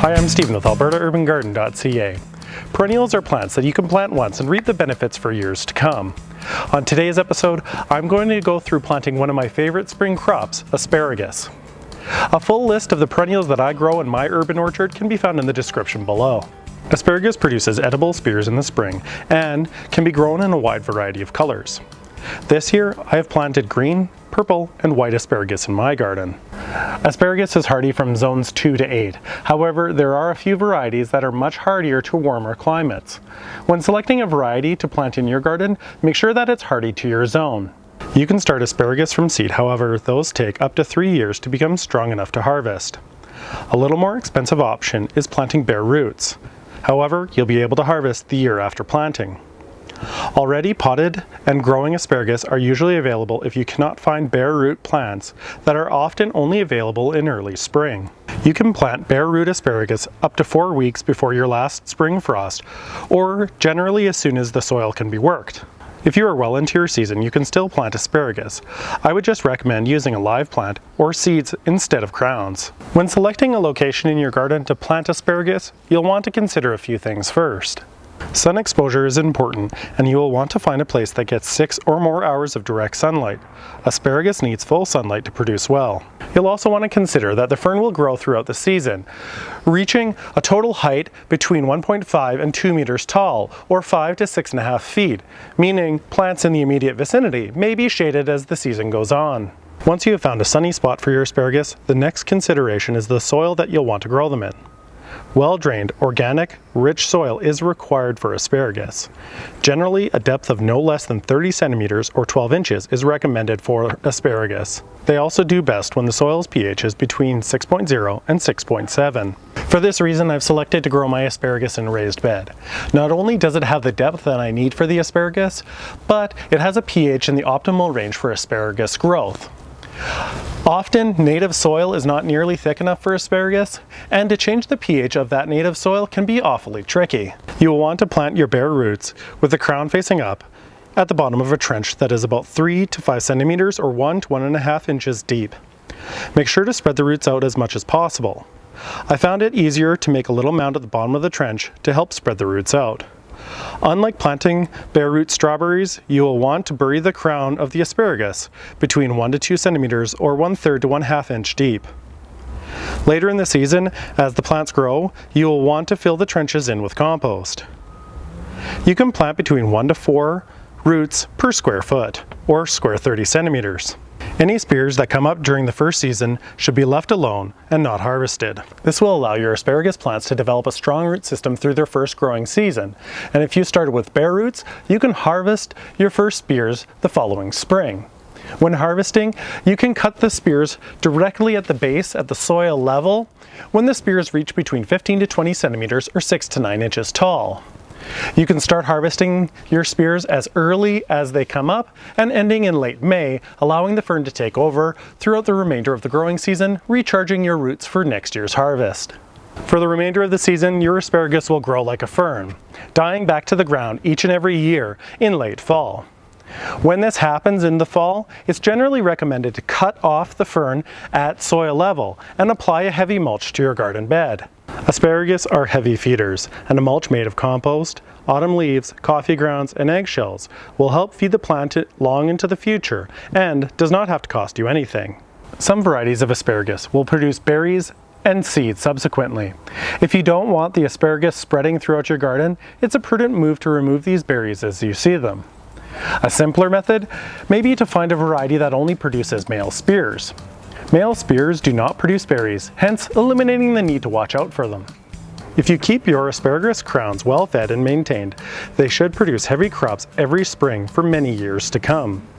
Hi, I'm Stephen with AlbertaUrbanGarden.ca. Perennials are plants that you can plant once and reap the benefits for years to come. On today's episode, I'm going to go through planting one of my favorite spring crops, asparagus. A full list of the perennials that I grow in my urban orchard can be found in the description below. Asparagus produces edible spears in the spring and can be grown in a wide variety of colors. This year, I have planted green, purple, and white asparagus in my garden. Asparagus is hardy from zones 2 to 8. However, there are a few varieties that are much hardier to warmer climates. When selecting a variety to plant in your garden, make sure that it's hardy to your zone. You can start asparagus from seed, however, those take up to 3 years to become strong enough to harvest. A little more expensive option is planting bare roots. However, you'll be able to harvest the year after planting. Already potted and growing asparagus are usually available if you cannot find bare root plants that are often only available in early spring. You can plant bare root asparagus up to 4 weeks before your last spring frost, or generally as soon as the soil can be worked. If you are well into your season, you can still plant asparagus. I would just recommend using a live plant or seeds instead of crowns. When selecting a location in your garden to plant asparagus, you'll want to consider a few things first. Sun exposure is important, and you will want to find a place that gets 6 or more hours of direct sunlight. Asparagus needs full sunlight to produce well. You'll also want to consider that the fern will grow throughout the season, reaching a total height between 1.5 and 2 meters tall, or 5 to 6.5 feet, meaning plants in the immediate vicinity may be shaded as the season goes on. Once you have found a sunny spot for your asparagus, the next consideration is the soil that you'll want to grow them in. Well-drained, organic, rich soil is required for asparagus. Generally, a depth of no less than 30 centimeters or 12 inches is recommended for asparagus. They also do best when the soil's pH is between 6.0 and 6.7. For this reason, I've selected to grow my asparagus in a raised bed. Not only does it have the depth that I need for the asparagus, but it has a pH in the optimal range for asparagus growth. Often, native soil is not nearly thick enough for asparagus, and to change the pH of that native soil can be awfully tricky. You will want to plant your bare roots with the crown facing up at the bottom of a trench that is about 3 to 5 centimeters or 1 to 1.5 inches deep. Make sure to spread the roots out as much as possible. I found it easier to make a little mound at the bottom of the trench to help spread the roots out. Unlike planting bare root strawberries, you will want to bury the crown of the asparagus between 1 to 2 centimeters or 1/3 to 1/2 inch deep. Later in the season, as the plants grow, you will want to fill the trenches in with compost. You can plant between 1 to 4 roots per square foot, or square 30 centimeters. Any spears that come up during the first season should be left alone and not harvested. This will allow your asparagus plants to develop a strong root system through their first growing season. And if you started with bare roots, you can harvest your first spears the following spring. When harvesting, you can cut the spears directly at the base at the soil level when the spears reach between 15 to 20 centimeters or 6 to 9 inches tall. You can start harvesting your spears as early as they come up and ending in late May, allowing the fern to take over throughout the remainder of the growing season, recharging your roots for next year's harvest. For the remainder of the season, your asparagus will grow like a fern, dying back to the ground each and every year in late fall. When this happens in the fall, it's generally recommended to cut off the fern at soil level and apply a heavy mulch to your garden bed. Asparagus are heavy feeders, and a mulch made of compost, autumn leaves, coffee grounds, and eggshells will help feed the plant long into the future and does not have to cost you anything. Some varieties of asparagus will produce berries and seeds subsequently. If you don't want the asparagus spreading throughout your garden, it's a prudent move to remove these berries as you see them. A simpler method may be to find a variety that only produces male spears. Male spears do not produce berries, hence eliminating the need to watch out for them. If you keep your asparagus crowns well fed and maintained, they should produce heavy crops every spring for many years to come.